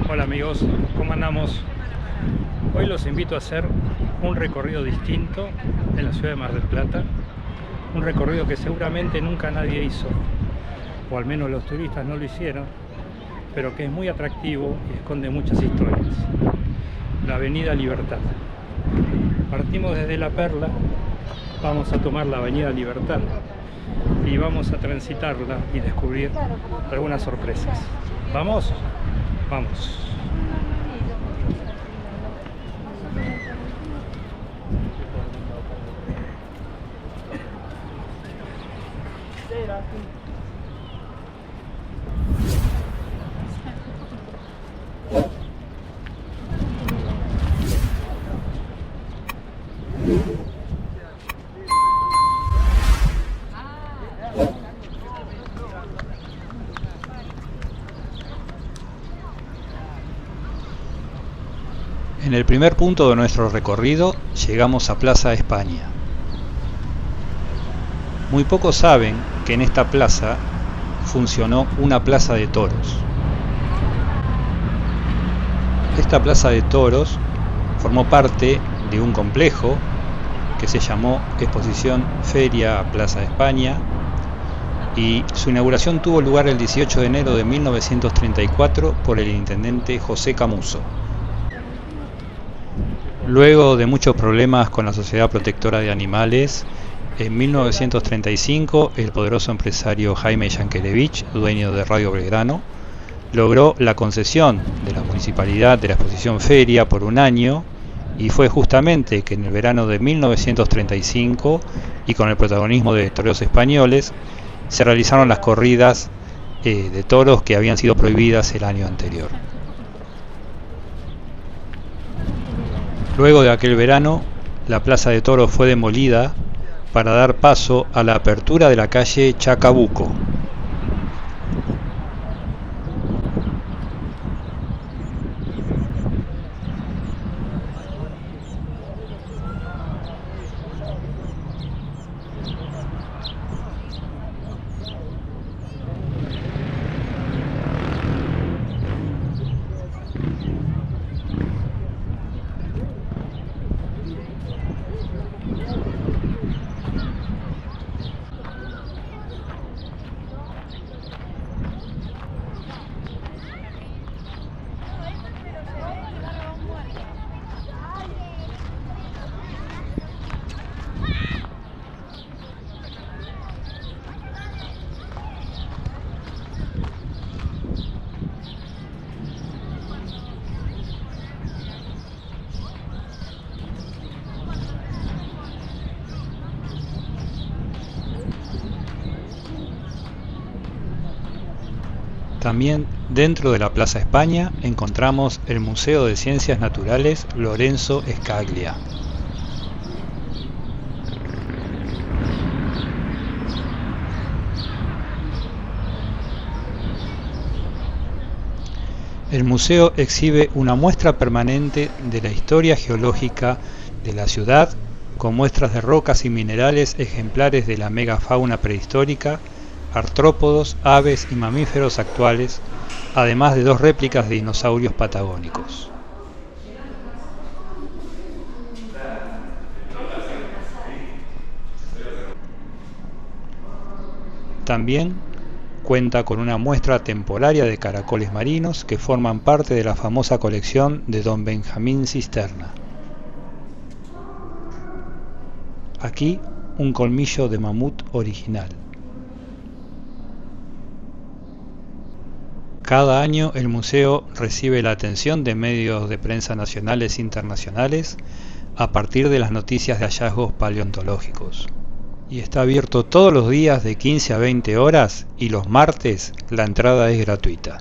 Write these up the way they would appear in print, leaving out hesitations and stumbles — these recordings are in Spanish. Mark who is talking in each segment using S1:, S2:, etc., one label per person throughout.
S1: Hola amigos, ¿cómo andamos? Hoy los invito a hacer un recorrido distinto en la ciudad de Mar del Plata. Un recorrido que seguramente nunca nadie hizo, o al menos los turistas no lo hicieron, pero que es muy atractivo y esconde muchas historias. La Avenida Libertad. Partimos desde La Perla, vamos a tomar la Avenida Libertad y vamos a transitarla y descubrir algunas sorpresas. ¿Vamos? Vamos.
S2: En el primer punto de nuestro recorrido llegamos a Plaza España. Muy pocos saben que en esta plaza funcionó una plaza de toros. Esta plaza de toros formó parte de un complejo que se llamó Exposición Feria Plaza España y su inauguración tuvo lugar el 18 de enero de 1934 por el intendente José Camuso. Luego de muchos problemas con la Sociedad Protectora de Animales, en 1935 el poderoso empresario Jaime Yankelevich, dueño de Radio Belgrano, logró la concesión de la municipalidad de la exposición feria por un año, y fue justamente que en el verano de 1935, y con el protagonismo de toreros españoles, se realizaron las corridas de toros que habían sido prohibidas el año anterior. Luego de aquel verano, la plaza de toros fue demolida para dar paso a la apertura de la calle Chacabuco. También dentro de la Plaza España encontramos el Museo de Ciencias Naturales Lorenzo Scaglia. El museo exhibe una muestra permanente de la historia geológica de la ciudad, con muestras de rocas y minerales, ejemplares de la megafauna prehistórica, artrópodos, aves y mamíferos actuales, además de 2 réplicas de dinosaurios patagónicos. También cuenta con una muestra temporaria de caracoles marinos que forman parte de la famosa colección de Don Benjamín Cisterna. Aquí un colmillo de mamut original. Cada año el museo recibe la atención de medios de prensa nacionales e internacionales a partir de las noticias de hallazgos paleontológicos. Y está abierto todos los días de 15 a 20 horas y los martes la entrada es gratuita.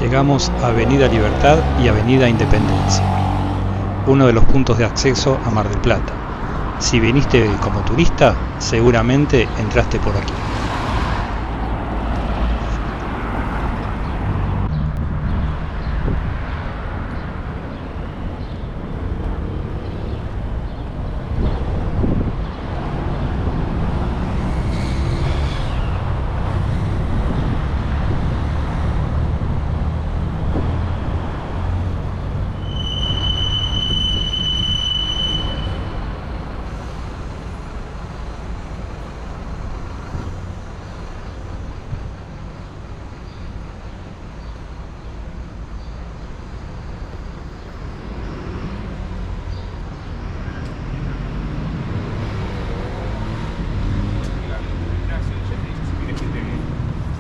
S2: llegamos a Avenida Libertad y Avenida Independencia, uno de los puntos de acceso a Mar del Plata. Si viniste como turista, seguramente entraste por aquí.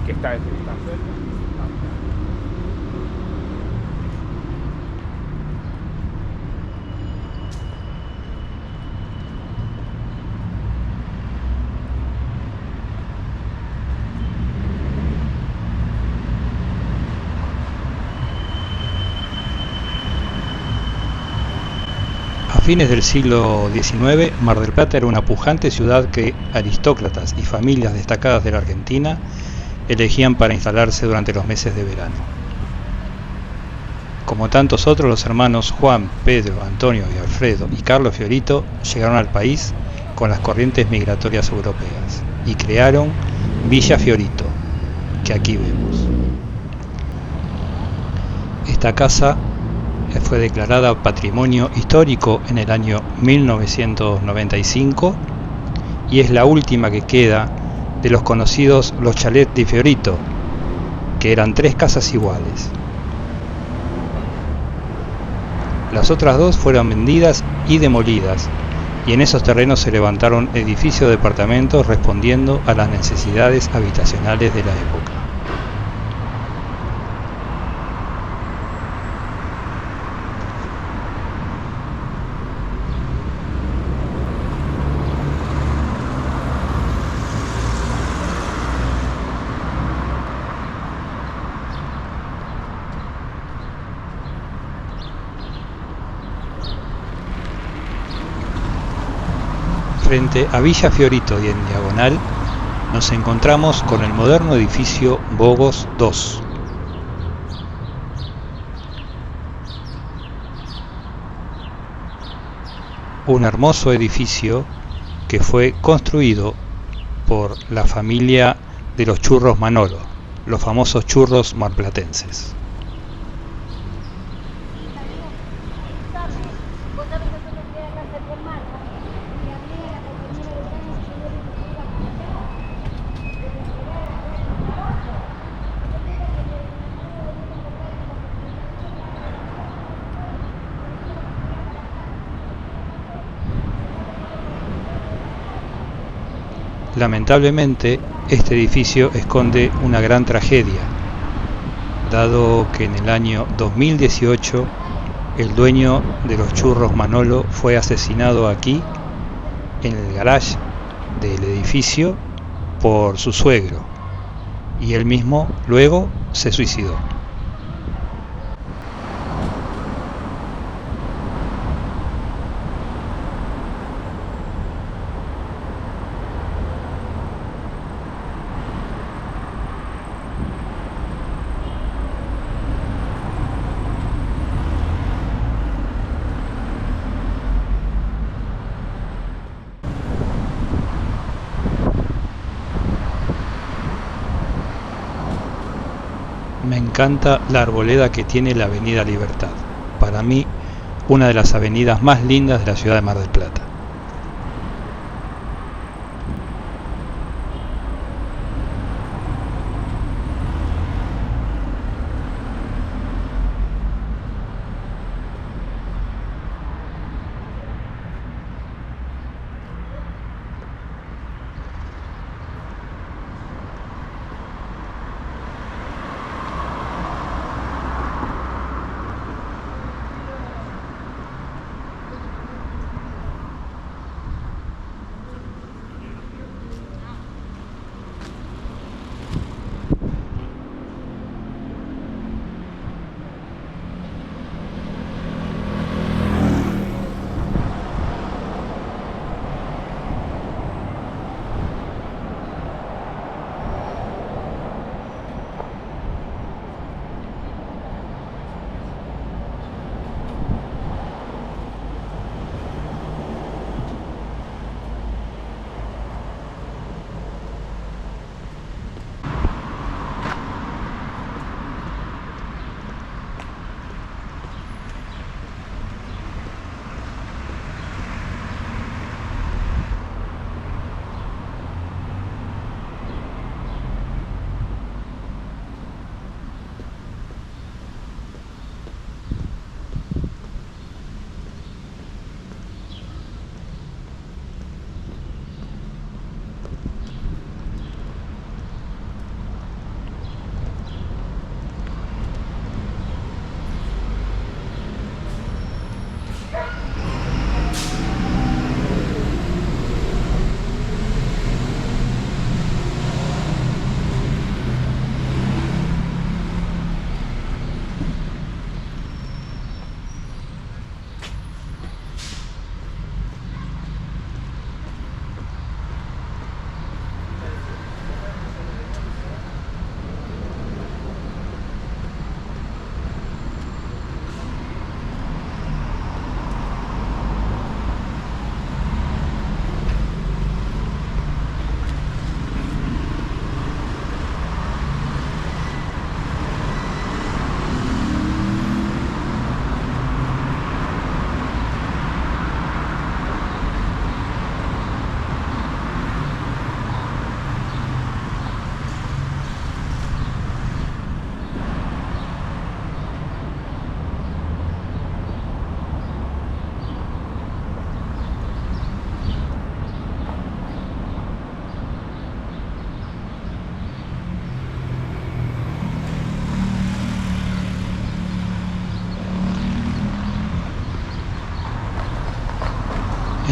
S3: Que está desde el
S2: A fines del siglo XIX, Mar del Plata era una pujante ciudad que aristócratas y familias destacadas de la Argentina elegían para instalarse durante los meses de verano. Como tantos otros, los hermanos Juan, Pedro, Antonio y Alfredo y Carlos Fiorito llegaron al país con las corrientes migratorias europeas y crearon Villa Fiorito, que aquí vemos. Esta casa fue declarada Patrimonio Histórico en el año 1995 y es la última que queda de los conocidos los chalets di Fiorito, que eran 3 casas iguales. Las otras 2 fueron vendidas y demolidas, y en esos terrenos se levantaron edificios de departamentos respondiendo a las necesidades habitacionales de la época. Frente a Villa Fiorito y en diagonal nos encontramos con el moderno edificio Bogos II. Un hermoso edificio que fue construido por la familia de los churros Manolo, los famosos churros marplatenses. Lamentablemente, este edificio esconde una gran tragedia, dado que en el año 2018 el dueño de los churros Manolo fue asesinado aquí, en el garage del edificio, por su suegro, y él mismo luego se suicidó. Me encanta la arboleda que tiene la Avenida Libertad. Para mí, una de las avenidas más lindas de la ciudad de Mar del Plata.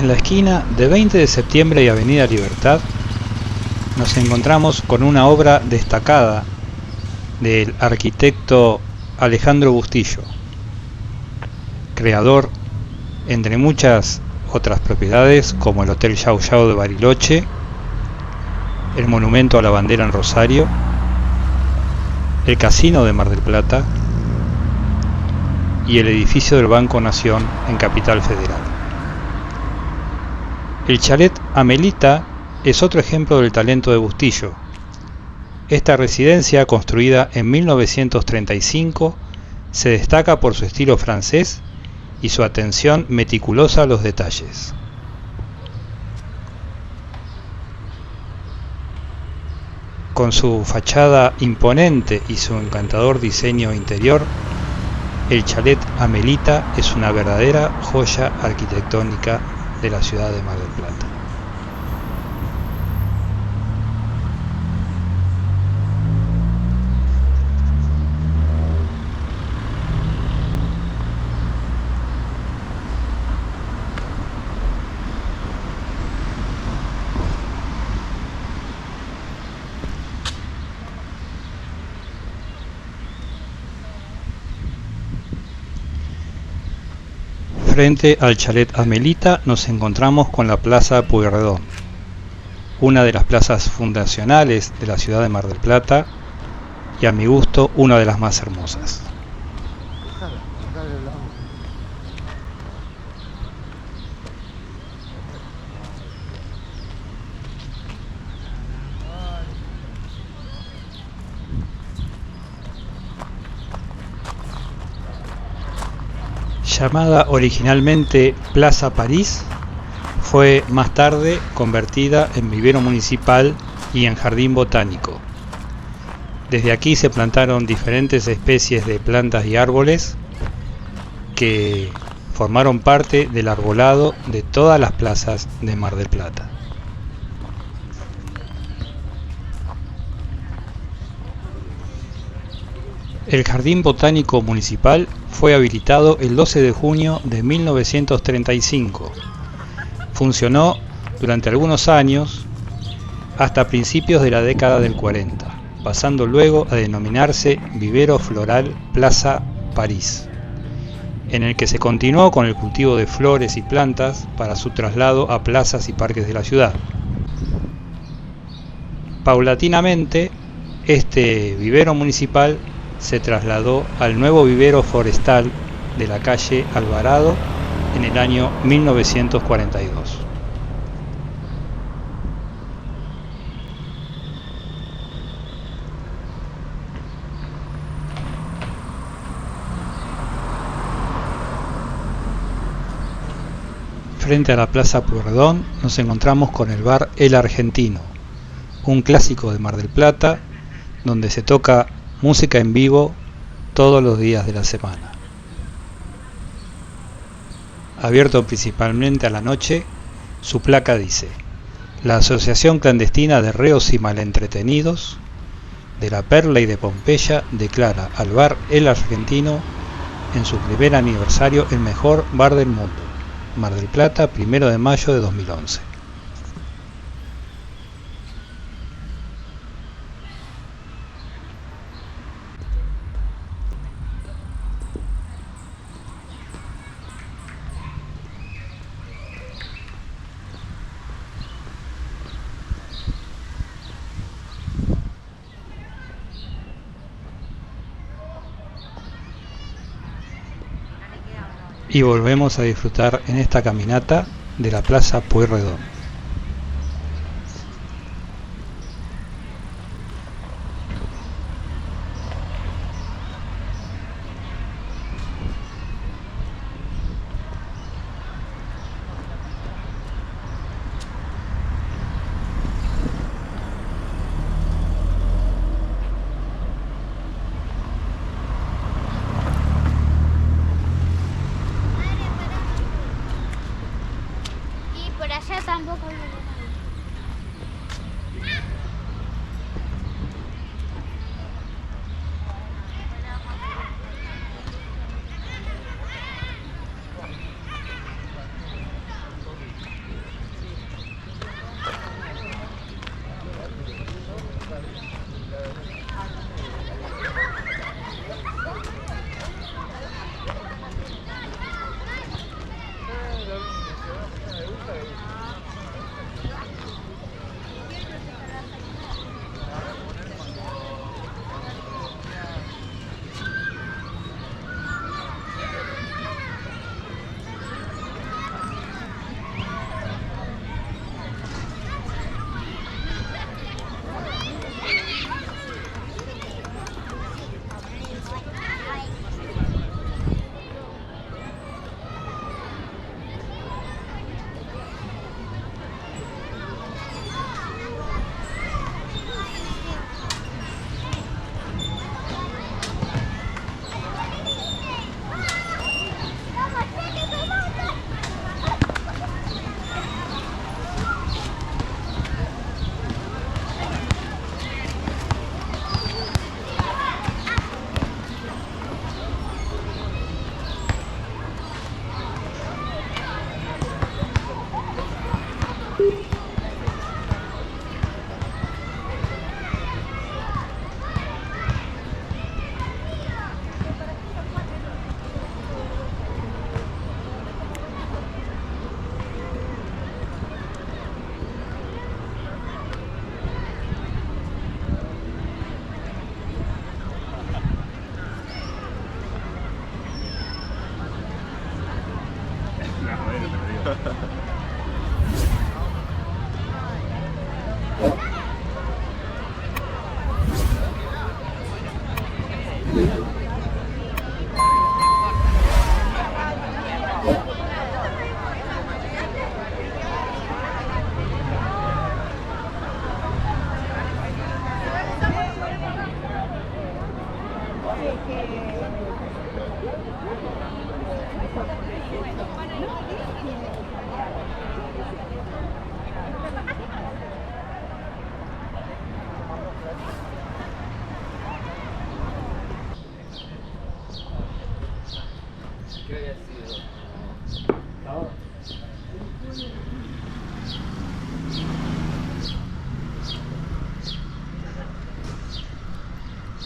S2: En la esquina de 20 de septiembre y Avenida Libertad nos encontramos con una obra destacada del arquitecto Alejandro Bustillo, creador, entre muchas otras propiedades, como el Hotel Yau Yau de Bariloche, el Monumento a la Bandera en Rosario, el Casino de Mar del Plata y el edificio del Banco Nación en Capital Federal. El chalet Amelita es otro ejemplo del talento de Bustillo. Esta residencia, construida en 1935, se destaca por su estilo francés y su atención meticulosa a los detalles. Con su fachada imponente y su encantador diseño interior, el chalet Amelita es una verdadera joya arquitectónica de la ciudad de Mar del Plata. Frente al chalet Amelita nos encontramos con la Plaza Pueyrredón, una de las plazas fundacionales de la ciudad de Mar del Plata y, a mi gusto, una de las más hermosas. Llamada originalmente Plaza París, fue más tarde convertida en vivero municipal y en jardín botánico. Desde aquí se plantaron diferentes especies de plantas y árboles que formaron parte del arbolado de todas las plazas de Mar del Plata. El Jardín Botánico Municipal fue habilitado el 12 de junio de 1935. Funcionó durante algunos años hasta principios de la década del 40, pasando luego a denominarse Vivero Floral Plaza París, en el que se continuó con el cultivo de flores y plantas para su traslado a plazas y parques de la ciudad. Paulatinamente, este vivero municipal se trasladó al nuevo vivero forestal de la calle Alvarado en el año 1942. Frente a la Plaza Pueyrredón nos encontramos con el bar El Argentino, un clásico de Mar del Plata, donde se toca música en vivo todos los días de la semana. Abierto principalmente a la noche, su placa dice: la Asociación Clandestina de Reos y Malentretenidos de la Perla y de Pompeya declara al bar El Argentino en su primer aniversario el mejor bar del mundo. Mar del Plata, 1 de mayo de 2011. Y volvemos a disfrutar en esta caminata de la Plaza Pueyrredón.
S4: Allá tampoco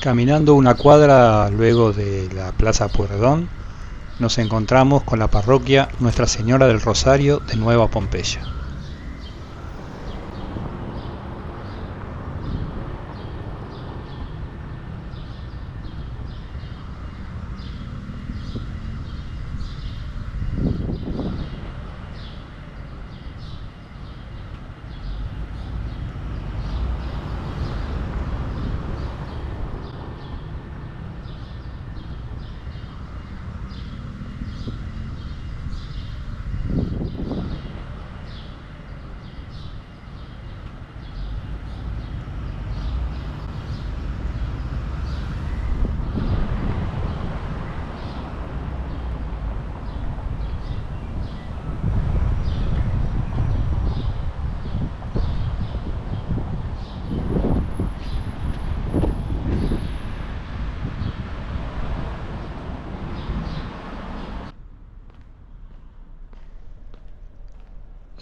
S2: Caminando una cuadra luego de la Plaza Pueyrredón, nos encontramos con la parroquia Nuestra Señora del Rosario de Nueva Pompeya.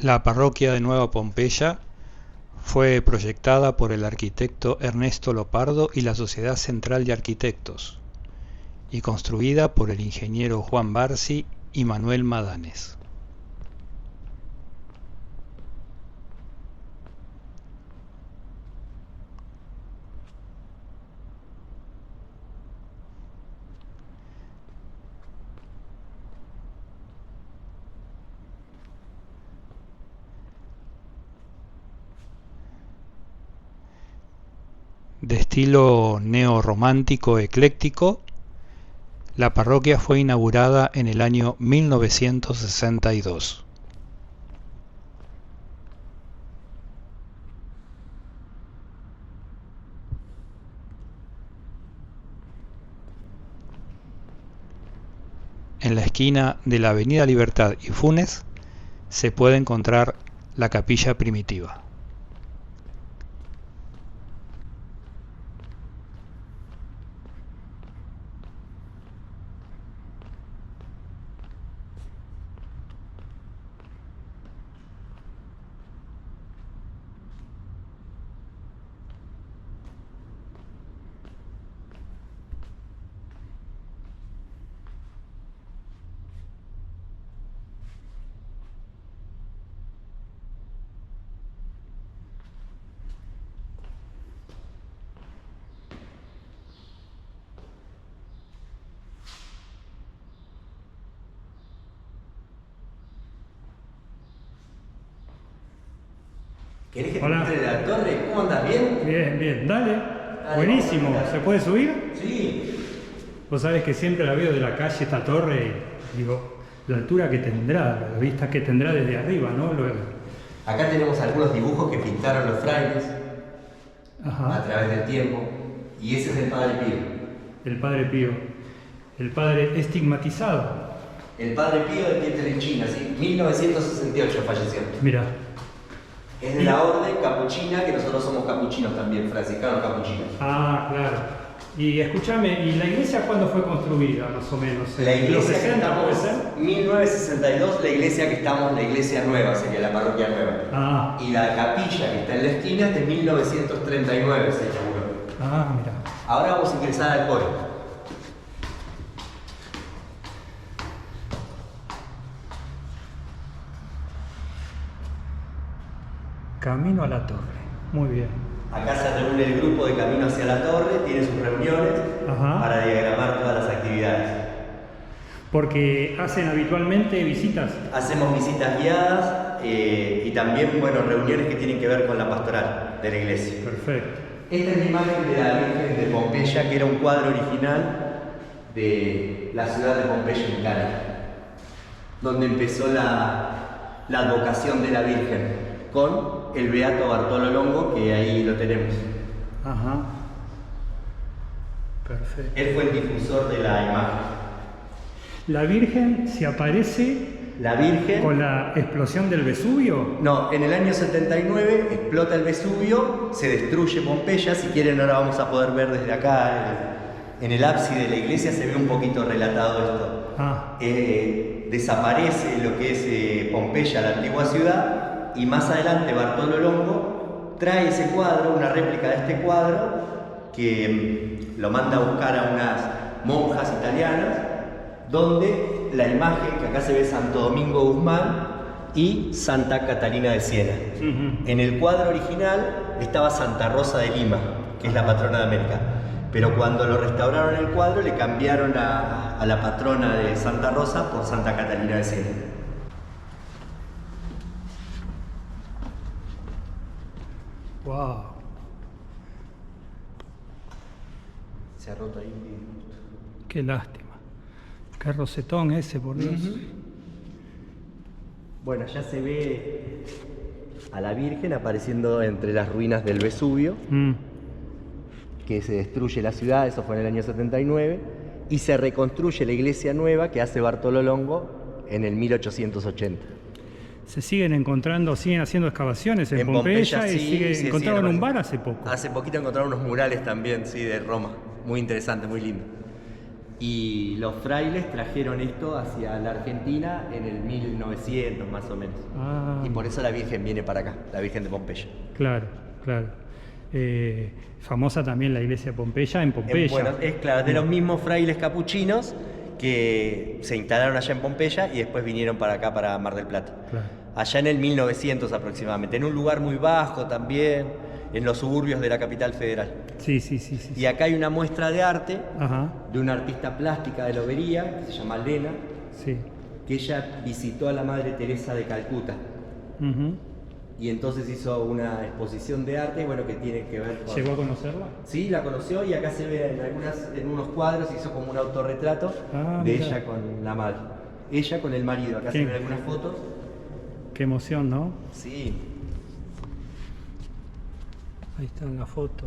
S2: La parroquia de Nueva Pompeya fue proyectada por el arquitecto Ernesto Lopardo y la Sociedad Central de Arquitectos, y construida por el ingeniero Juan Barsi y Manuel Madanes. De estilo neorromántico ecléctico, la parroquia fue inaugurada en el año 1962. En la esquina de la Avenida Libertad y Funes se puede encontrar la capilla primitiva.
S4: ¿Querés que te
S1: Hola.
S4: muestre la torre? ¿Cómo andas? ¿Bien?
S1: Bien, bien, dale.
S4: Dale,
S1: Buenísimo.
S4: vamos a
S1: ¿Se puede subir?
S4: Sí.
S1: Vos sabés que siempre la veo de la calle, esta torre, y digo, la altura que tendrá, la vista que tendrá desde arriba, ¿no?
S4: Acá tenemos algunos dibujos que pintaron los frailes a
S1: Ajá.
S4: través del tiempo. Y ese es el Padre Pío.
S1: El Padre Pío. El Padre estigmatizado.
S4: El Padre Pío de Pietrelcina, ¿sí? 1968 falleció.
S1: Mira.
S4: Es de la orden capuchina, que nosotros somos capuchinos también, franciscanos capuchinos.
S1: Ah, claro. Y escúchame, ¿y la iglesia cuándo fue construida, más o menos?
S4: La
S1: ¿En los
S4: iglesia que
S1: 60 puede
S4: estamos,
S1: ser?
S4: 1962, la iglesia que estamos, la iglesia nueva, sería la parroquia nueva.
S1: Ah,
S4: Y la capilla que está en la esquina es de 1939, se inauguró.
S1: ah, mira.
S4: Ahora vamos a ingresar al coro.
S1: Camino a la torre. Muy bien.
S4: Acá se reúne el grupo de Camino hacia la Torre, tiene sus reuniones
S1: Ajá.
S4: para diagramar todas las actividades.
S1: Porque hacen habitualmente visitas.
S4: Hacemos visitas guiadas y también, bueno, reuniones que tienen que ver con la pastoral de la iglesia.
S1: Perfecto.
S4: Esta es la imagen de la Virgen de Pompeya, que era un cuadro original de la ciudad de Pompeya en Italia, donde empezó la advocación de la Virgen con el beato Bartolo Longo, que ahí lo tenemos.
S1: Ajá. Perfecto.
S4: Él fue el difusor de la imagen.
S1: La Virgen se aparece
S4: La Virgen...
S1: con la explosión del Vesubio.
S4: No, en el año 79 explota el Vesubio, se destruye Pompeya. Si quieren ahora vamos a poder ver desde acá, en el ábside de la iglesia se ve un poquito relatado esto.
S1: Ah.
S4: Desaparece lo que es Pompeya, la antigua ciudad, y más adelante Bartolo Longo trae ese cuadro, una réplica de este cuadro, que lo manda a buscar a unas monjas italianas, donde la imagen, que acá se ve Santo Domingo Guzmán y Santa Catalina de Siena. En el cuadro original estaba Santa Rosa de Lima, que es la patrona de América. Pero cuando lo restauraron el cuadro, le cambiaron a la patrona de Santa Rosa por Santa Catalina de Siena.
S1: Wow.
S4: Se ha roto ahí.
S1: Qué lástima. Qué rosetón ese, por Dios.
S4: Bueno, ya se ve a la Virgen apareciendo entre las ruinas del Vesubio, que se destruye la ciudad, eso fue en el año 79, y se reconstruye la iglesia nueva que hace Bartolo Longo en el 1880.
S1: Se siguen encontrando, siguen haciendo excavaciones en Pompeya y encontraron un bar hace poco.
S4: Hace poquito encontraron unos murales también, sí, de Roma. Muy interesante, muy lindo. Y los frailes trajeron esto hacia la Argentina en el 1900 más o menos. Y por eso la Virgen viene para acá, la Virgen de Pompeya.
S1: Claro, claro. Famosa también la iglesia de Pompeya en Pompeya.
S4: Bueno, es claro, de los mismos frailes capuchinos que se instalaron allá en Pompeya y después vinieron para acá, para Mar del Plata.
S1: Claro.
S4: Allá en el 1900 aproximadamente, en un lugar muy bajo también, en los suburbios de la capital federal.
S1: Sí.
S4: Y acá hay una muestra de arte
S1: Ajá.
S4: de una artista plástica de Lobería, que se llama Lena,
S1: Sí.
S4: que ella visitó a la Madre Teresa de Calcuta. Y entonces hizo una exposición de arte, bueno, que tiene que ver con...
S1: ¿Llegó a conocerla?
S4: Sí, la conoció y acá se ve en unos cuadros, hizo como un autorretrato de
S1: mirá.
S4: ella con la madre. Ella con el marido, acá se ven algunas fotos.
S1: Qué emoción, ¿no?
S4: Sí.
S1: Ahí está en la foto.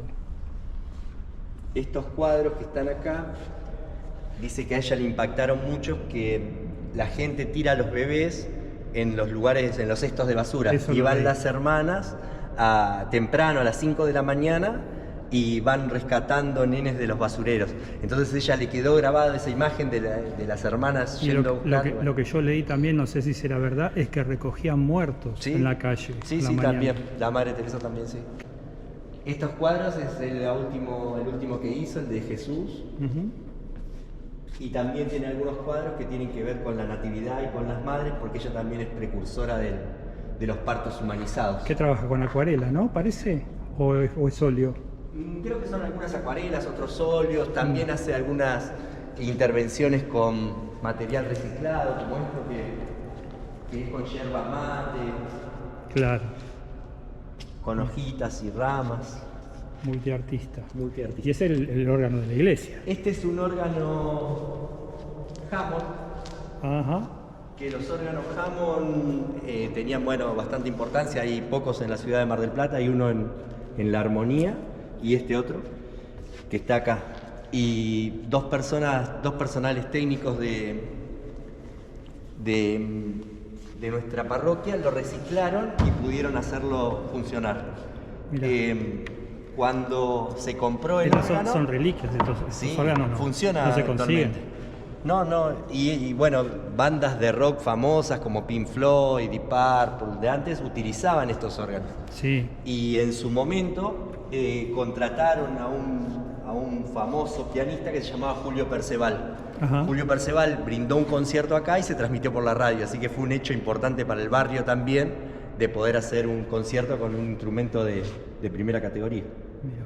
S4: Estos cuadros que están acá, dice que a ella le impactaron mucho que la gente tira a los bebés en los lugares, en los cestos de basura.
S1: Eso
S4: Y
S1: lo
S4: van
S1: leí.
S4: las hermanas temprano, a las 5 de la mañana, y van rescatando nenes de los basureros. Entonces ella le quedó grabada esa imagen de las hermanas
S1: Y
S4: yendo a buscar.
S1: lo que yo leí también, no sé si será verdad, es que recogían muertos
S4: Sí.
S1: en la calle.
S4: Sí,
S1: a la
S4: sí,
S1: mañana.
S4: también. La Madre Teresa también, sí. Estos cuadros es el último que hizo, el de Jesús. Y también tiene algunos cuadros que tienen que ver con la natividad y con las madres, porque ella también es precursora de los partos humanizados.
S1: ¿Qué trabaja con acuarela, no? ¿Parece? ¿O es óleo?
S4: Creo que son algunas acuarelas, otros óleos, también hace algunas intervenciones con material reciclado, como esto que es con yerba mate,
S1: Claro.
S4: con hojitas y ramas.
S1: Multiartista.
S4: Multiartista.
S1: Y es el órgano de la iglesia.
S4: Este es un órgano Hammond,
S1: Ajá.
S4: que los órganos Hammond tenían, bueno, bastante importancia. Hay pocos en la ciudad de Mar del Plata, hay uno en La Armonía y este otro que está acá. Y dos personales técnicos de nuestra parroquia lo reciclaron y pudieron hacerlo funcionar. Cuando se compró el
S1: Estas
S4: órgano...
S1: son reliquias, entonces.
S4: Sí,
S1: Estos órganos no.
S4: funciona
S1: No se consiguen.
S4: actualmente. No, y bueno, bandas de rock famosas como Pink Floyd, Deep Purple, de antes utilizaban estos órganos.
S1: Sí.
S4: Y en su momento contrataron a un famoso pianista que se llamaba Julio Perceval.
S1: Ajá.
S4: Julio Perceval brindó un concierto acá y se transmitió por la radio, así que fue un hecho importante para el barrio también de poder hacer un concierto con un instrumento de primera categoría.
S1: Mira.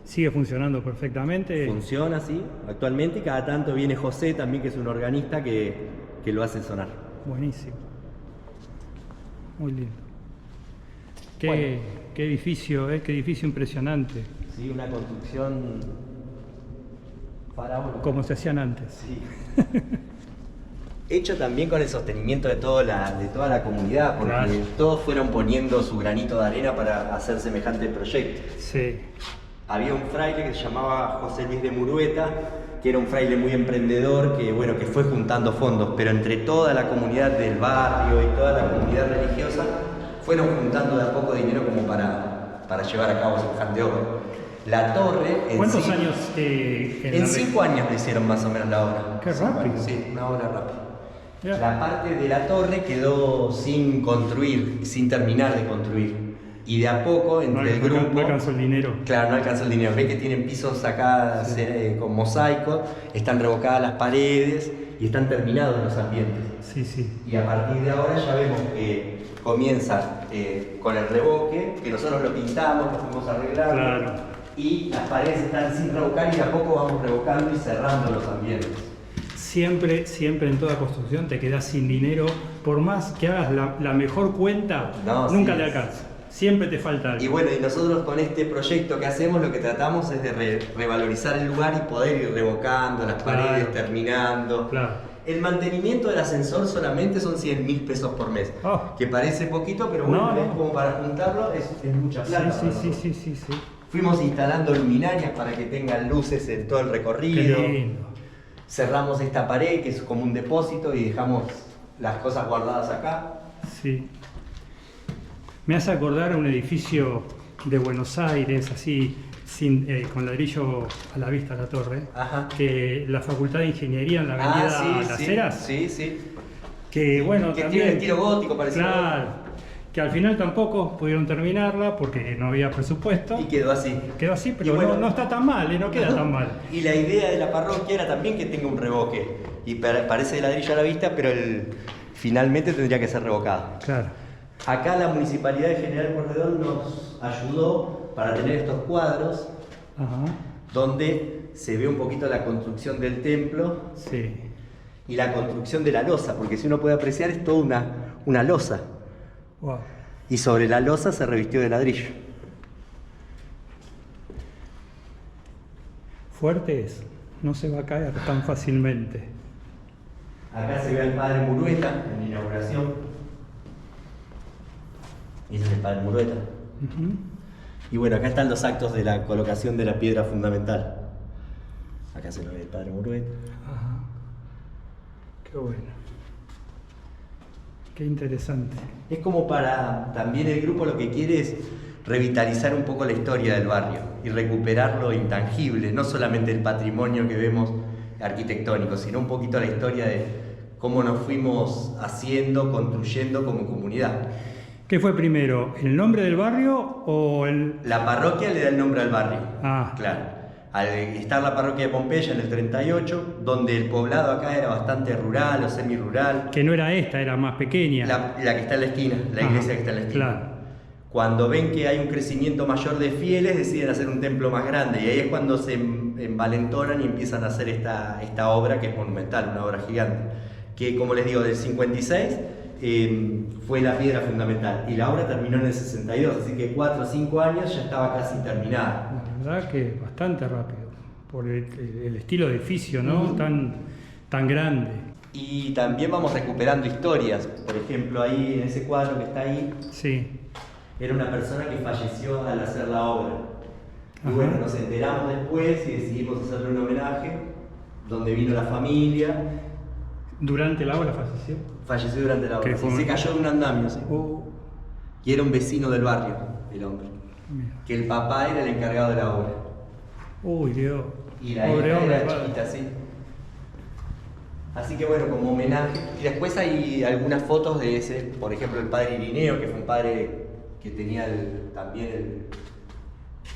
S1: Sigue funcionando perfectamente.
S4: Funciona así actualmente y cada tanto viene José también, que es un organista que lo hace sonar.
S1: Buenísimo. Muy lindo.
S4: Bueno.
S1: Qué edificio, qué edificio impresionante.
S4: Sí, una construcción faraónica.
S1: Como se hacían antes.
S4: Sí. Hecho también con el sostenimiento de toda la comunidad, porque
S1: Claro.
S4: todos fueron poniendo su granito de arena para hacer semejante proyecto.
S1: Sí.
S4: Había un fraile que se llamaba José Luis de Murueta, que era un fraile muy emprendedor, que fue juntando fondos, pero entre toda la comunidad del barrio y toda la comunidad religiosa, fueron juntando de a poco dinero como para llevar a cabo semejante obra. La torre...
S1: ¿Cuántos
S4: sí,
S1: años
S4: En 5 años lo hicieron más o menos la obra.
S1: Qué
S4: 5
S1: rápido.
S4: años, sí, una obra rápida.
S1: Mirá.
S4: La parte de la torre quedó sin construir, sin terminar de construir. Y de a poco, entre el grupo...
S1: No alcanzó el dinero.
S4: Claro, no alcanzó el dinero. Ve que tienen pisos acá con mosaicos, están revocadas las paredes y están terminados los ambientes.
S1: Sí, sí.
S4: Y a partir de ahora ya vemos que comienza con el revoque, que nosotros lo pintamos, lo fuimos arreglando. Claro. Y las paredes están sin revocar y de a poco vamos revocando y cerrando los ambientes.
S1: Siempre en toda construcción te quedás sin dinero, por más que hagas la mejor cuenta, nunca le alcanza. Siempre te falta algo.
S4: Y bueno, y nosotros con este proyecto que hacemos lo que tratamos es de revalorizar el lugar y poder ir revocando las paredes, terminando.
S1: Claro.
S4: El mantenimiento del ascensor solamente son 100.000 pesos por mes, que parece poquito, pero bueno, como para juntarlo es mucha plata.
S1: Sí.
S4: Fuimos instalando luminarias para que tengan luces en todo el recorrido.
S1: Qué lindo.
S4: Cerramos esta pared que es como un depósito y dejamos las cosas guardadas acá.
S1: Sí. Me hace acordar a un edificio de Buenos Aires, así, con ladrillo a la vista de la torre, que la Facultad de Ingeniería en la avenida Las Heras.
S4: Sí.
S1: Que bueno,
S4: que
S1: también...
S4: tiene estilo gótico, parecido.
S1: Claro. Que al final tampoco pudieron terminarla porque no había presupuesto.
S4: Y quedó así.
S1: Quedó así, pero bueno, no está tan mal, no queda tan mal.
S4: Y la idea de la parroquia era también que tenga un revoque. Y parece de ladrillo a la vista, pero finalmente tendría que ser revocado.
S1: Claro.
S4: Acá la Municipalidad de General Pueyrredón nos ayudó para tener estos cuadros, donde se ve un poquito la construcción del templo y la construcción de la losa, porque si uno puede apreciar es toda una losa.
S1: Wow.
S4: Y sobre la losa se revistió de ladrillo.
S1: Fuerte es, no se va a caer tan fácilmente.
S4: Acá se ve al padre Murueta en la inauguración. Ese es el padre Murueta. Y bueno, acá están los actos de la colocación de la piedra fundamental. Acá se lo ve el padre Murueta.
S1: Qué bueno. Qué interesante.
S4: Es como para, también el grupo lo que quiere es revitalizar un poco la historia del barrio y recuperar lo intangible, no solamente el patrimonio que vemos arquitectónico, sino un poquito la historia de cómo nos fuimos haciendo, construyendo como comunidad.
S1: ¿Qué fue primero, el nombre del barrio o el...?
S4: La parroquia le da el nombre al barrio.
S1: Claro.
S4: Al estar la parroquia de Pompeya en el 38, donde el poblado acá era bastante rural o semirural.
S1: Que no era esta, era más pequeña.
S4: La que está en la esquina, la iglesia que está en la esquina.
S1: Claro.
S4: Cuando ven que hay un crecimiento mayor de fieles, deciden hacer un templo más grande. Y ahí es cuando se envalentonan y empiezan a hacer esta obra que es monumental, una obra gigante. Que, como les digo, del 56 fue la piedra fundamental. Y la obra terminó en el 62, así que 4 o 5 años ya estaba casi terminada.
S1: La verdad que bastante rápido, por el estilo de edificio, ¿no? Tan grande.
S4: Y también vamos recuperando historias. Por ejemplo, ahí en ese cuadro que está ahí, era una persona que falleció al hacer la obra. Y bueno, nos enteramos después y decidimos hacerle un homenaje, donde vino la familia.
S1: ¿Durante la obra falleció?
S4: Falleció durante la obra, se cayó de un andamio, Y era un vecino del barrio, el hombre. Mira. Que el papá era el encargado de la obra.
S1: Uy, Dios.
S4: Y la hija era chiquita, Así que bueno, como homenaje. Y después hay algunas fotos de ese, por ejemplo, el padre Irineo, que fue un padre que tenía también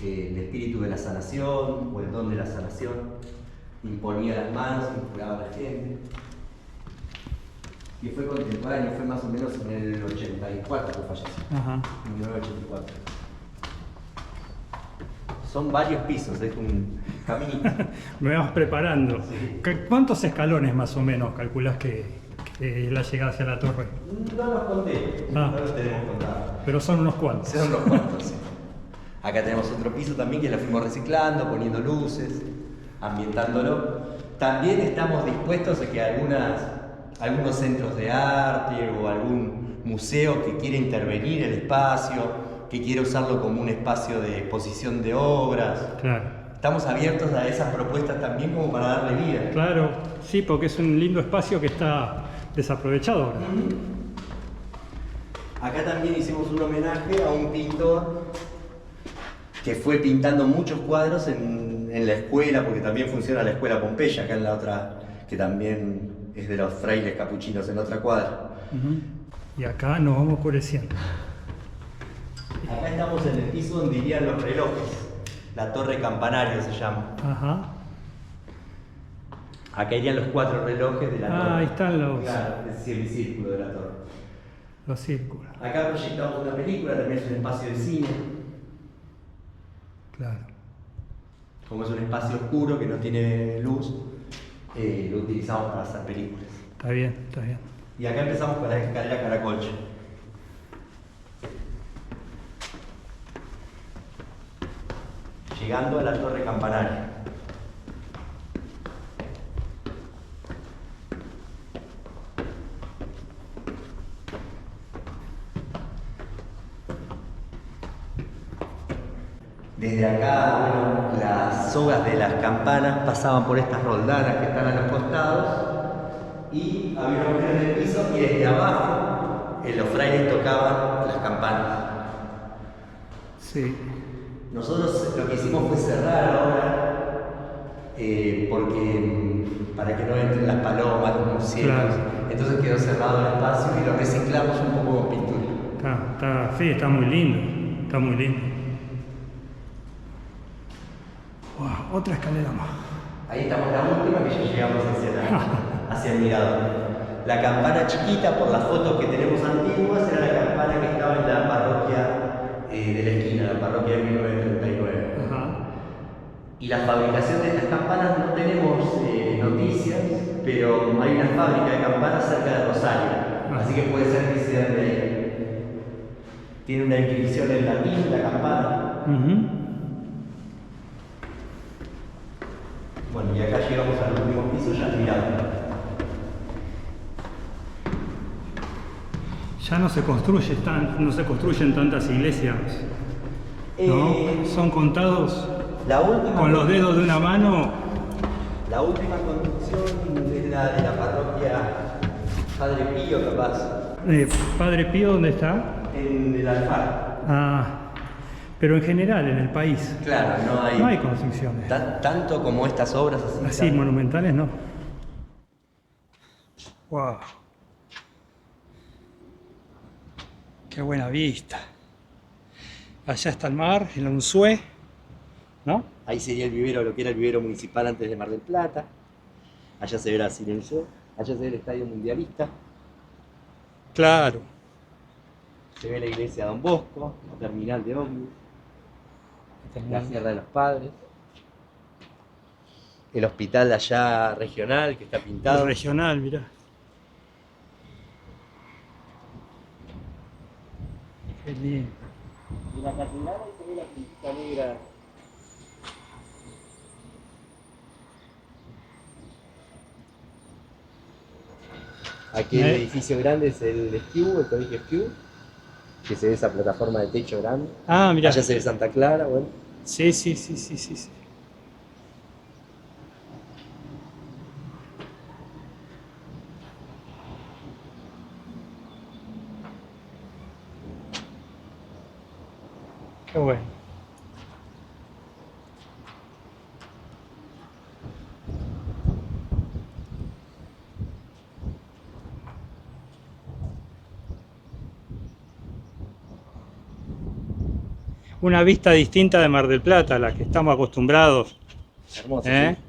S4: el espíritu de la sanación, o el don de la sanación. Imponía las manos y curaba a la gente. Y fue contemporáneo, fue más o menos en el 84 que falleció. En 1984. Son varios pisos, es un caminito.
S1: Me vas preparando. ¿Cuántos escalones más o menos calculás que la llegada hacia la torre?
S4: No los conté, no los tenemos contados.
S1: Pero son unos cuantos.
S4: Son unos cuantos, Acá tenemos otro piso también que lo fuimos reciclando, poniendo luces, ambientándolo. También estamos dispuestos a que algunos centros de arte o algún museo que quiera intervenir el espacio, que quiera usarlo como un espacio de exposición de obras. Claro. Estamos abiertos a esas propuestas también como para darle vida.
S1: Claro, sí, porque es un lindo espacio que está desaprovechado ahora.
S4: Acá también hicimos un homenaje a un pintor que fue pintando muchos cuadros en la escuela, porque también funciona la escuela Pompeya, acá en la otra, que también es de los frailes capuchinos en otra cuadra.
S1: Y acá nos vamos oscureciendo.
S4: Acá estamos en el piso donde irían los relojes. La torre campanario se llama.
S1: Ajá.
S4: Acá irían los 4 relojes de la torre.
S1: Ah, ahí están los...
S4: Claro, es el círculo de la torre.
S1: Los círculos.
S4: Acá proyectamos una película, también es un espacio de cine.
S1: Claro.
S4: Como es un espacio oscuro que no tiene luz, lo utilizamos para hacer películas.
S1: Está bien, está bien.
S4: Y acá empezamos con la escalera Caracolcha. Llegando a la torre campanaria. Desde acá, bueno, las sogas de las campanas pasaban por estas roldanas que están a los costados y había una mujer en el piso y desde abajo los frailes tocaban las campanas.
S1: Sí.
S4: Nosotros lo que hicimos fue cerrar ahora porque para que no entren las palomas, los murciélagos.
S1: Claro.
S4: Entonces quedó cerrado el espacio y lo reciclamos un poco con pintura.
S1: Sí, está muy lindo. Está muy lindo. Wow, otra escalera más.
S4: Ahí estamos la última que ya llegamos hacia el mirador. La campana chiquita, por las fotos que tenemos antiguas, era la campana que estaba en la parroquia de la esquina, la parroquia de 1939.
S1: Ajá.
S4: Y la fabricación de estas campanas no tenemos noticias, pero hay una fábrica de campanas cerca de Rosario, así que puede ser que sean de ahí. Tiene una inscripción en latín, la campana. Bueno, y acá llegamos al último piso, ya mirando.
S1: Ya no se construyen tantas iglesias, ¿no? Son contados
S4: La última
S1: con los dedos de una mano.
S4: La última construcción es la de la parroquia Padre Pío, capaz.
S1: ¿Padre Pío dónde está?
S4: En el Alfaro.
S1: Ah, pero en general en el país.
S4: Claro,
S1: No hay construcciones.
S4: Tanto como estas obras así.
S1: Así, monumentales no. Wow. Qué buena vista. Allá está el mar, el Unzué, ¿no?
S4: Ahí sería el vivero, lo que era el vivero municipal antes de Mar del Plata. Allá se ve la Silencio. Allá se ve el Estadio Mundialista.
S1: Claro.
S4: Se ve la iglesia Don Bosco, la terminal de ómnibus, la Sierra de los Padres. El hospital allá regional que está pintado.
S1: El regional, mirá. Qué lindo.
S4: Y la catedral ahí se ve la puntita negra. Aquí el edificio grande es el SKU, el colegio SKU, que se ve esa plataforma de techo grande.
S1: Ah, mirá.
S4: Allá se ve Santa Clara, bueno.
S1: Sí. Qué bueno. Una vista distinta de Mar del Plata, a la que estamos acostumbrados.
S4: Hermoso,
S1: ¿Eh?
S4: sí.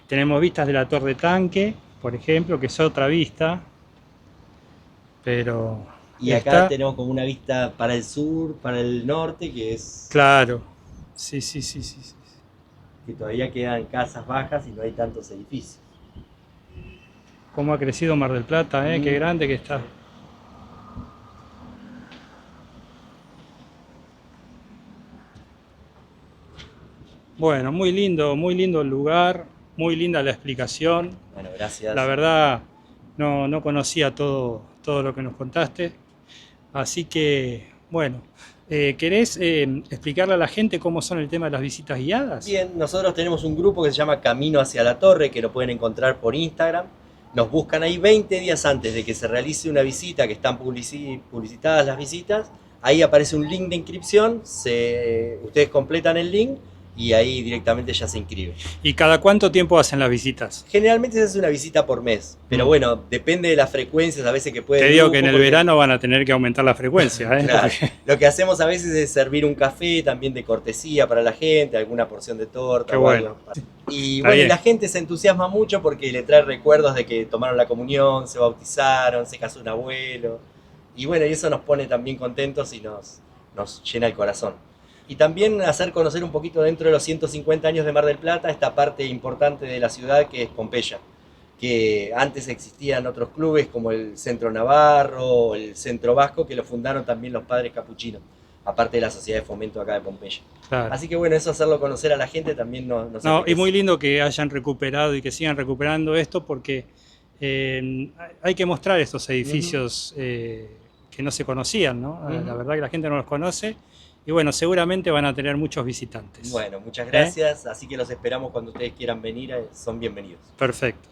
S1: Tenemos vistas de la Torre Tanque, por ejemplo, que es otra vista. Pero
S4: Y acá tenemos como una vista para el sur, para el norte, que es
S1: claro. Sí.
S4: que todavía quedan casas bajas y no hay tantos edificios.
S1: Cómo ha crecido Mar del Plata, qué grande que está. Bueno, muy lindo el lugar, muy linda la explicación.
S4: Bueno, gracias.
S1: La verdad, no conocía todo lo que nos contaste. Así que, bueno, ¿querés explicarle a la gente cómo son el tema de las visitas guiadas?
S4: Bien, nosotros tenemos un grupo que se llama Camino hacia la Torre, que lo pueden encontrar por Instagram. Nos buscan ahí 20 días antes de que se realice una visita, que están publicitadas las visitas. Ahí aparece un link de inscripción, ustedes completan el link y ahí directamente ya se inscribe.
S1: ¿Y cada cuánto tiempo hacen las visitas?
S4: Generalmente se hace una visita por mes, pero bueno, depende de las frecuencias, a veces que puede...
S1: Te digo que en el verano van a tener que aumentar la frecuencia, ¿eh?
S4: Claro. Lo que hacemos a veces es servir un café también de cortesía para la gente, alguna porción de torta.
S1: Qué
S4: o
S1: bueno.
S4: algo. Y
S1: Está
S4: bueno, y
S1: bien.
S4: la gente se entusiasma mucho porque le trae recuerdos de que tomaron la comunión, se bautizaron, se casó un abuelo. Y bueno, y eso nos pone también contentos y nos llena el corazón. Y también hacer conocer un poquito dentro de los 150 años de Mar del Plata esta parte importante de la ciudad que es Pompeya, que antes existían otros clubes como el Centro Navarro o el Centro Vasco, que lo fundaron también los padres capuchinos, aparte de la Sociedad de Fomento acá de Pompeya.
S1: Claro.
S4: Así que bueno, eso hacerlo conocer a la gente también nos
S1: No, y
S4: enriquece.
S1: muy lindo que hayan recuperado y que sigan recuperando esto porque hay que mostrar estos edificios que no se conocían, ¿no? La verdad que la gente no los conoce y bueno, seguramente van a tener muchos visitantes.
S4: Bueno, muchas gracias, así que los esperamos cuando ustedes quieran venir, son bienvenidos.
S1: Perfecto.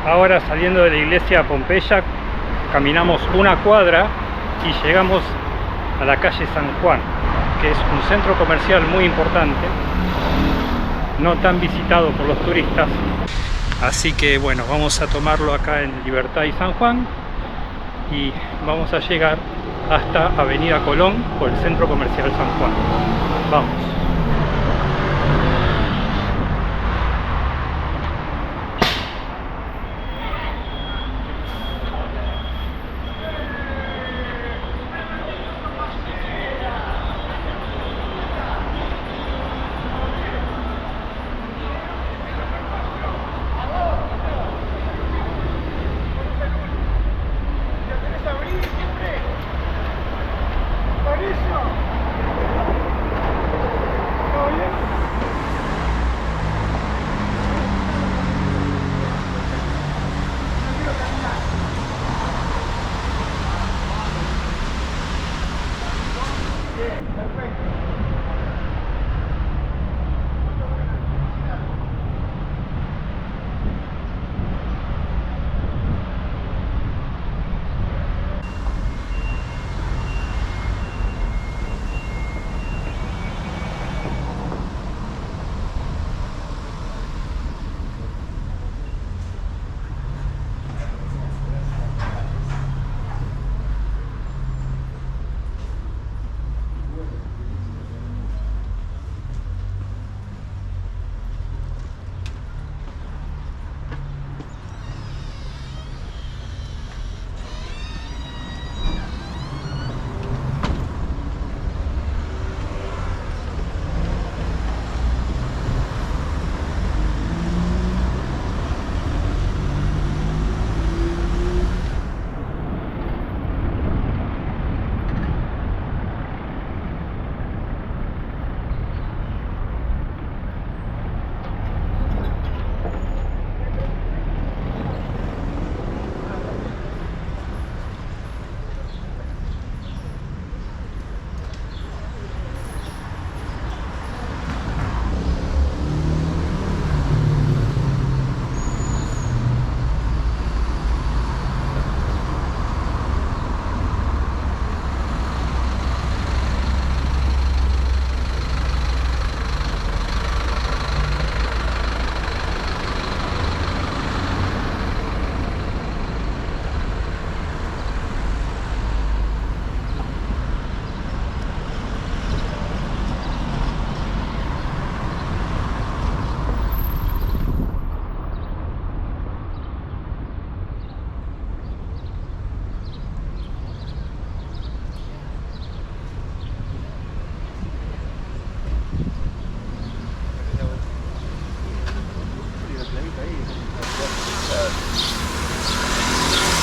S1: Ahora saliendo de la iglesia de Pompeya, caminamos una cuadra y llegamos a la calle San Juan, que es un centro comercial muy importante, no tan visitado por los turistas. Así que bueno, vamos a tomarlo acá en Libertad y San Juan y vamos a llegar hasta Avenida Colón por el centro comercial San Juan. Vamos.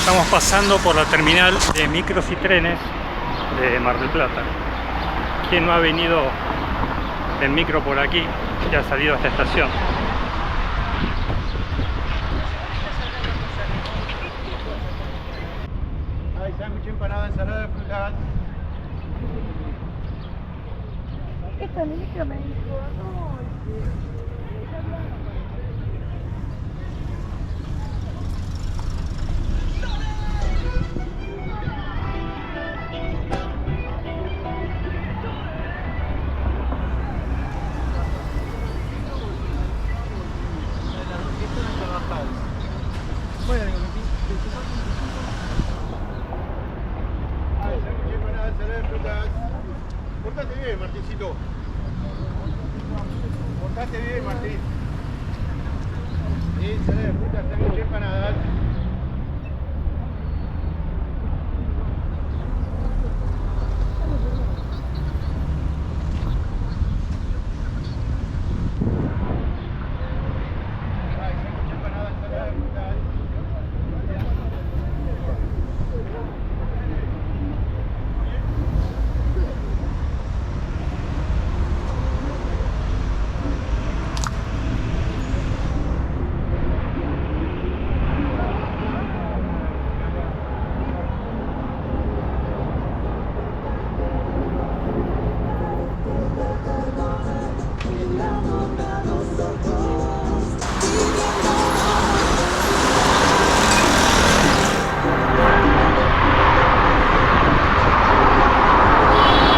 S1: Estamos pasando por la terminal de micros y trenes de Mar del Plata. ¿Quién no ha venido en micro por aquí y ha salido a esta estación?
S3: Hay sándwich, empanada, ensalada de frutas.
S5: Esta ministra me dijo, no,
S3: Hay sándwich, empanada, ensalada de frutas. Portate bien, Martincito. Portate bien, Martín. Sí, ensalada de frutas, sándwich, empanadas. Hay sándwich, empanada, ensalada de frutas.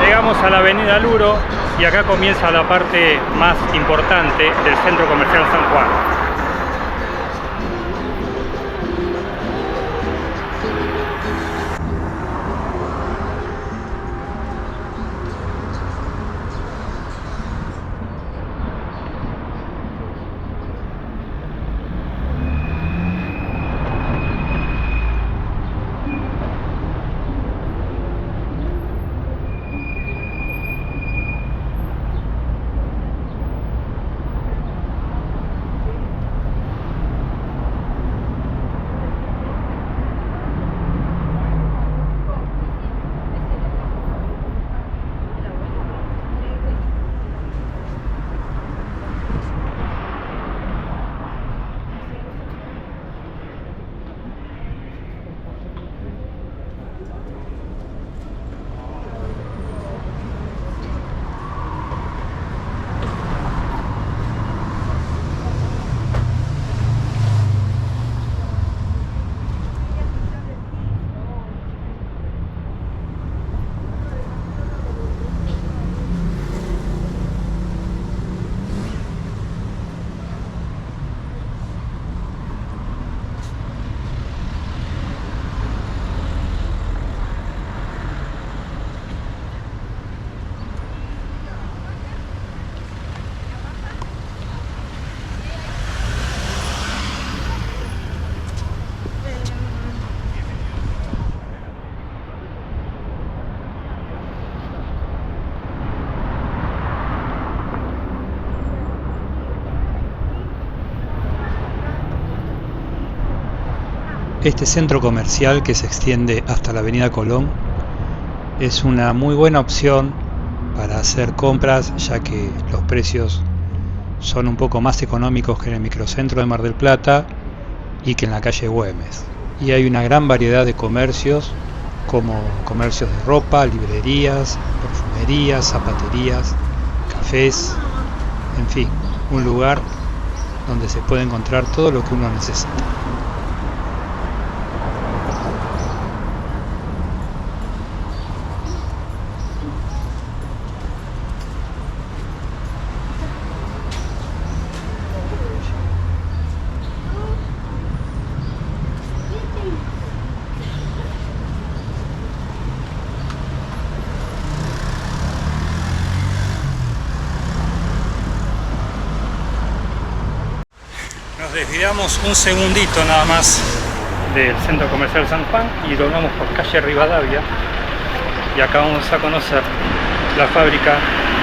S1: Llegamos a la avenida Luro y acá comienza la parte más importante del centro comercial San Juan.
S2: Este centro comercial, que se extiende hasta la avenida Colón, es una muy buena opción para hacer compras, ya que los precios son un poco más económicos que en el microcentro de Mar del Plata y que en la calle Güemes. Y hay una gran variedad de comercios, como comercios de ropa, librerías, perfumerías, zapaterías, cafés, en fin, un lugar donde se puede encontrar todo lo que uno necesita.
S1: Nos desviamos un segundito nada más del centro comercial San Juan y nos vamos por calle Rivadavia y acá vamos a conocer la fábrica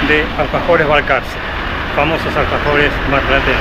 S1: de alfajores Balcarce, famosos alfajores marplatenses.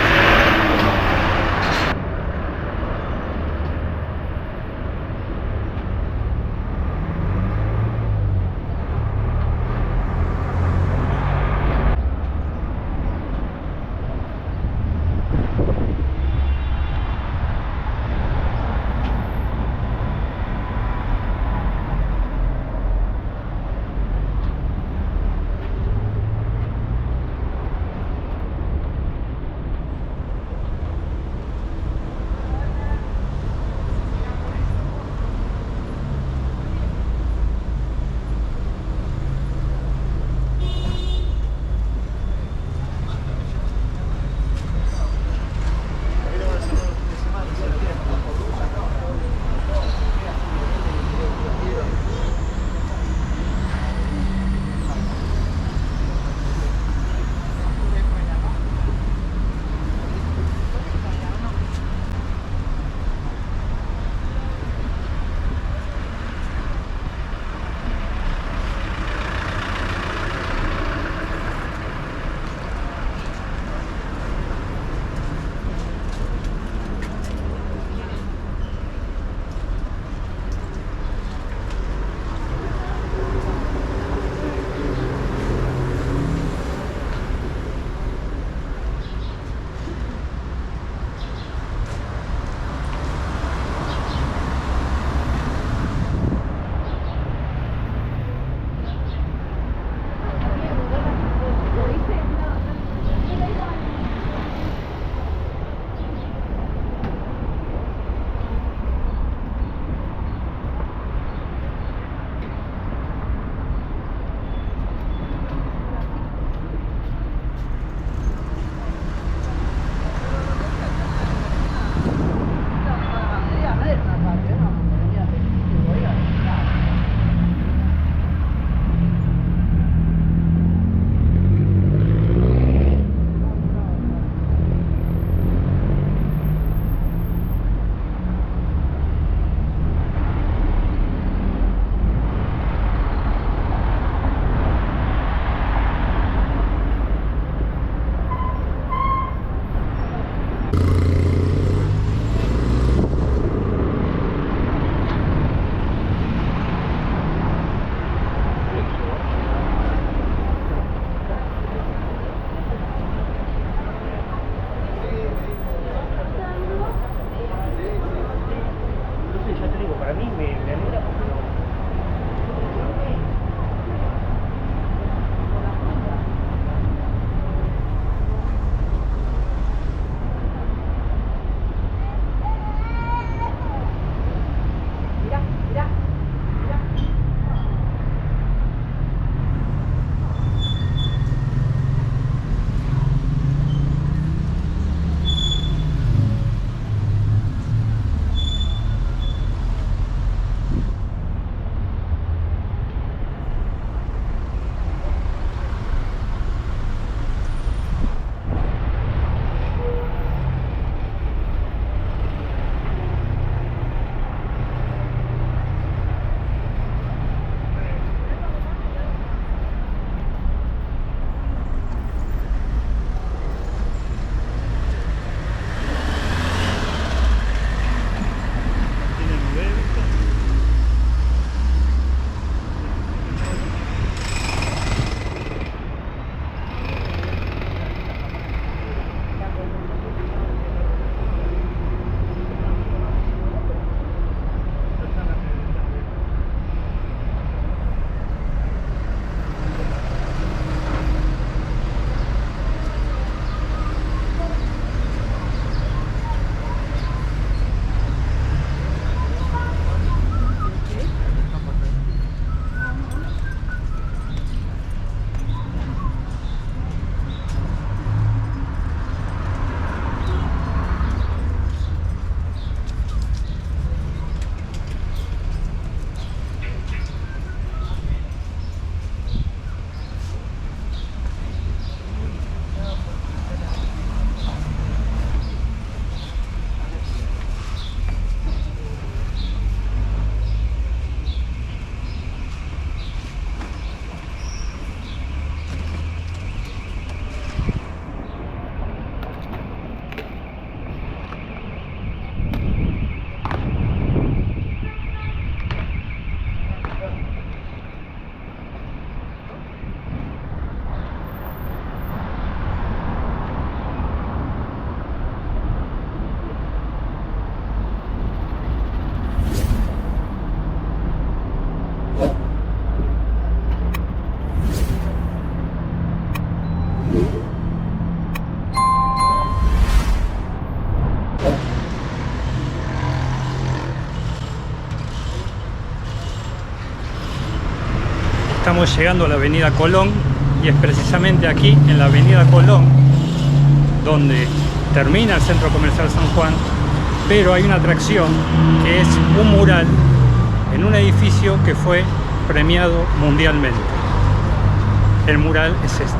S1: me mira porque no. Estamos llegando a la avenida Colón y es precisamente aquí, en la avenida Colón, donde termina el Centro Comercial San Juan, pero hay una atracción que es un mural en un edificio que fue premiado mundialmente. El mural es este.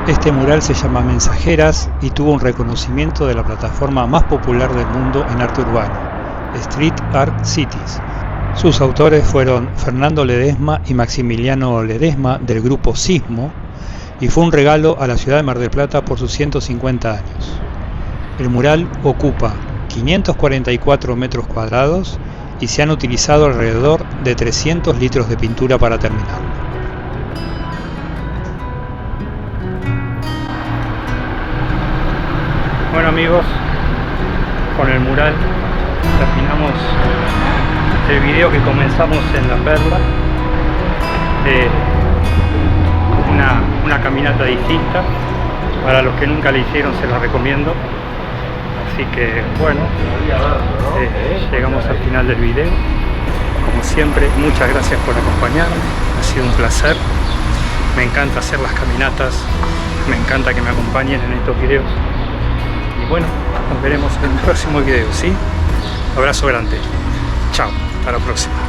S2: Este mural se llama Mensajeras y tuvo un reconocimiento de la plataforma más popular del mundo en arte urbano, Street Art Cities. Sus autores fueron Fernando Ledesma y Maximiliano Ledesma del grupo Sismo y fue un regalo a la ciudad de Mar del Plata por sus 150 años. El mural ocupa 544 metros cuadrados y se han utilizado alrededor de 300 litros de pintura para terminarlo.
S1: Bueno amigos, con el mural terminamos el video que comenzamos en La Perla. Una caminata distinta, para los que nunca la hicieron se la recomiendo. Así que bueno, llegamos al final del video. Como siempre, muchas gracias por acompañarme, ha sido un placer. Me encanta hacer las caminatas, me encanta que me acompañen en estos videos. Y bueno, nos veremos en el próximo video, ¿sí? Abrazo grande. Chao, hasta la próxima.